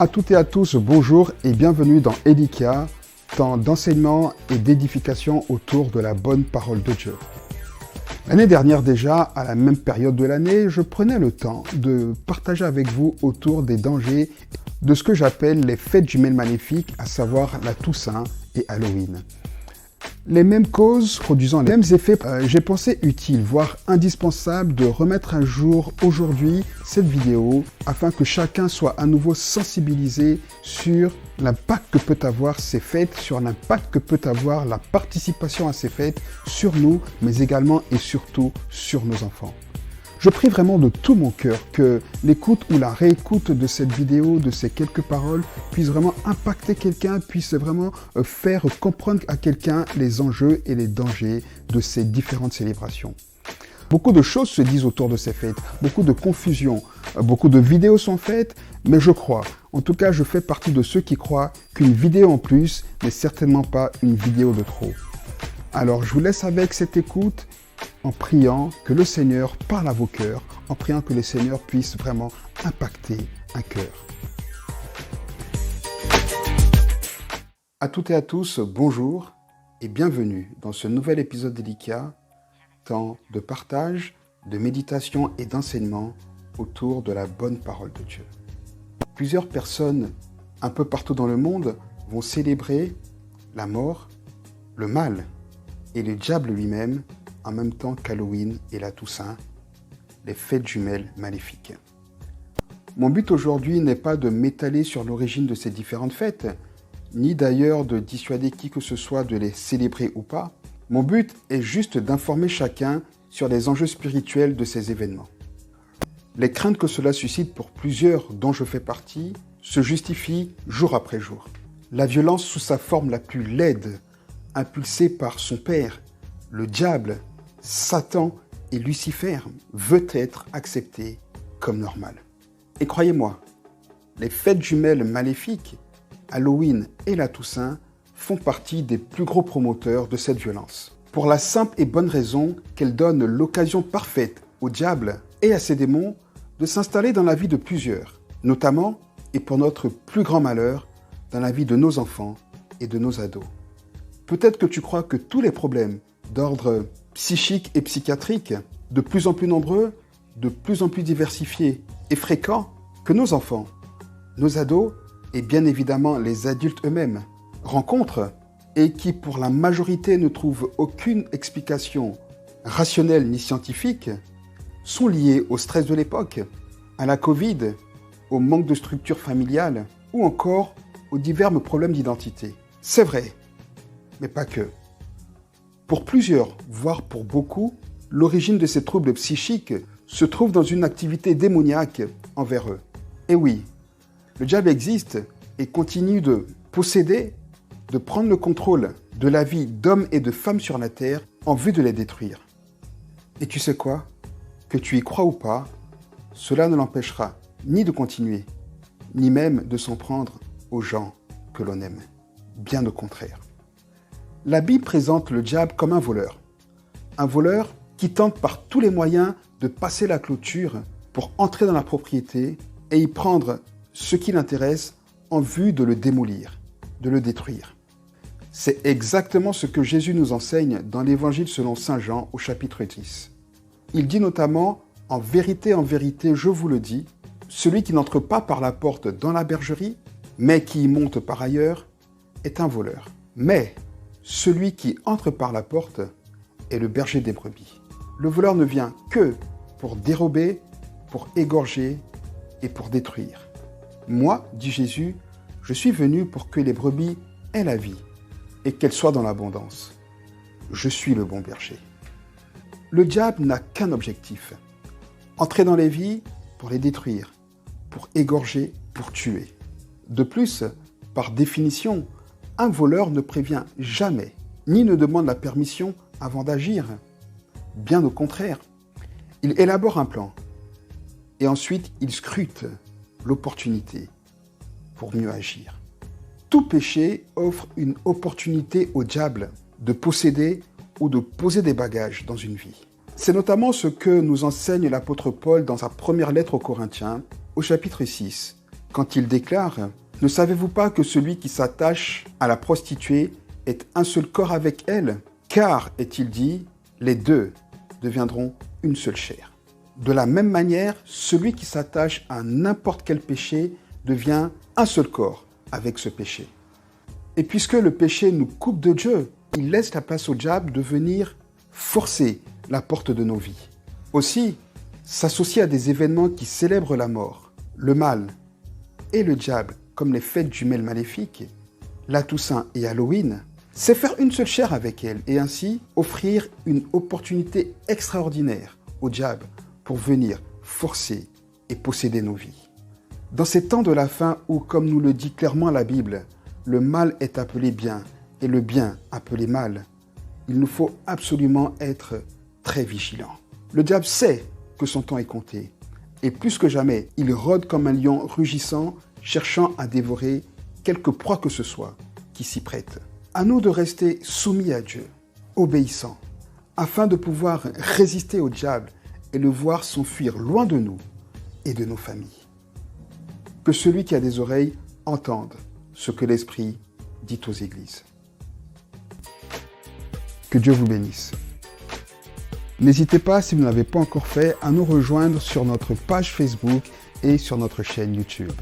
À toutes et à tous, bonjour et bienvenue dans Elikia, temps d'enseignement et d'édification autour de la bonne parole de Dieu. L'année dernière déjà, à la même période de l'année, je prenais le temps de partager avec vous autour des dangers de ce que j'appelle les fêtes jumelles maléfiques, à savoir la Toussaint et Halloween. Les mêmes causes produisant les mêmes effets, j'ai pensé utile, voire indispensable de remettre à jour aujourd'hui cette vidéo afin que chacun soit à nouveau sensibilisé sur l'impact que peut avoir ces fêtes, sur l'impact que peut avoir la participation à ces fêtes sur nous, mais également et surtout sur nos enfants. Je prie vraiment de tout mon cœur que l'écoute ou la réécoute de cette vidéo, de ces quelques paroles, puisse vraiment impacter quelqu'un, puisse vraiment faire comprendre à quelqu'un les enjeux et les dangers de ces différentes célébrations. Beaucoup de choses se disent autour de ces fêtes, beaucoup de confusion, beaucoup de vidéos sont faites, mais je crois, en tout cas je fais partie de ceux qui croient qu'une vidéo en plus n'est certainement pas une vidéo de trop. Alors je vous laisse avec cette écoute, en priant que le Seigneur parle à vos cœurs, en priant que le Seigneur puisse vraiment impacter un cœur. À toutes et à tous, bonjour et bienvenue dans ce nouvel épisode d'Elikia, temps de partage, de méditation et d'enseignement autour de la bonne parole de Dieu. Plusieurs personnes un peu partout dans le monde vont célébrer la mort, le mal et le diable lui-même en même temps qu'Halloween et la Toussaint, les fêtes jumelles maléfiques. Mon but aujourd'hui n'est pas de m'étaler sur l'origine de ces différentes fêtes, ni d'ailleurs de dissuader qui que ce soit de les célébrer ou pas. Mon but est juste d'informer chacun sur les enjeux spirituels de ces événements. Les craintes que cela suscite pour plusieurs dont je fais partie se justifient jour après jour. La violence sous sa forme la plus laide, impulsée par son père, le diable, Satan et Lucifer, veut être acceptée comme normale. Et croyez-moi, les fêtes jumelles maléfiques, Halloween et la Toussaint, font partie des plus gros promoteurs de cette violence. Pour la simple et bonne raison qu'elles donnent l'occasion parfaite au diable et à ses démons de s'installer dans la vie de plusieurs, notamment, et pour notre plus grand malheur, dans la vie de nos enfants et de nos ados. Peut-être que tu crois que tous les problèmes d'ordre psychique et psychiatrique, de plus en plus nombreux, de plus en plus diversifiés et fréquents, que nos enfants, nos ados et bien évidemment les adultes eux-mêmes rencontrent et qui pour la majorité ne trouvent aucune explication rationnelle ni scientifique, sont liés au stress de l'époque, à la Covid, au manque de structure familiale ou encore aux divers problèmes d'identité. C'est vrai, mais pas que. Pour plusieurs, voire pour beaucoup, l'origine de ces troubles psychiques se trouve dans une activité démoniaque envers eux. Et oui, le diable existe et continue de posséder, de prendre le contrôle de la vie d'hommes et de femmes sur la terre en vue de les détruire. Et tu sais quoi? Que tu y crois ou pas, cela ne l'empêchera ni de continuer, ni même de s'en prendre aux gens que l'on aime. Bien au contraire. La Bible présente le diable comme un voleur qui tente par tous les moyens de passer la clôture pour entrer dans la propriété et y prendre ce qui l'intéresse en vue de le démolir, de le détruire. C'est exactement ce que Jésus nous enseigne dans l'Évangile selon saint Jean au chapitre 10. Il dit notamment « En vérité, je vous le dis, celui qui n'entre pas par la porte dans la bergerie, mais qui y monte par ailleurs, est un voleur. Mais celui qui entre par la porte est le berger des brebis. Le voleur ne vient que pour dérober, pour égorger et pour détruire. Moi, dit Jésus, je suis venu pour que les brebis aient la vie et qu'elles soient dans l'abondance. Je suis le bon berger. » Le diable n'a qu'un objectif, entrer dans les vies pour les détruire, pour égorger, pour tuer. De plus, par définition, un voleur ne prévient jamais, ni ne demande la permission avant d'agir. Bien au contraire, il élabore un plan et ensuite il scrute l'opportunité pour mieux agir. Tout péché offre une opportunité au diable de posséder ou de poser des bagages dans une vie. C'est notamment ce que nous enseigne l'apôtre Paul dans sa première lettre aux Corinthiens, au chapitre 6, quand il déclare « Ne savez-vous pas que celui qui s'attache à la prostituée est un seul corps avec elle ? Car, est-il dit, les deux deviendront une seule chair. » De la même manière, celui qui s'attache à n'importe quel péché devient un seul corps avec ce péché. Et puisque le péché nous coupe de Dieu, il laisse la place au diable de venir forcer la porte de nos vies. Aussi, s'associer à des événements qui célèbrent la mort, le mal et le diable, comme les fêtes jumelles maléfiques, la Toussaint et Halloween, c'est faire une seule chair avec elle et ainsi offrir une opportunité extraordinaire au diable pour venir forcer et posséder nos vies. Dans ces temps de la fin où, comme nous le dit clairement la Bible, le mal est appelé bien et le bien appelé mal, il nous faut absolument être très vigilants. Le diable sait que son temps est compté et plus que jamais, il rôde comme un lion rugissant, cherchant à dévorer quelque proie que ce soit qui s'y prête. À nous de rester soumis à Dieu, obéissants, afin de pouvoir résister au diable et le voir s'enfuir loin de nous et de nos familles. Que celui qui a des oreilles entende ce que l'Esprit dit aux églises. Que Dieu vous bénisse. N'hésitez pas, si vous ne l'avez pas encore fait, à nous rejoindre sur notre page Facebook et sur notre chaîne YouTube.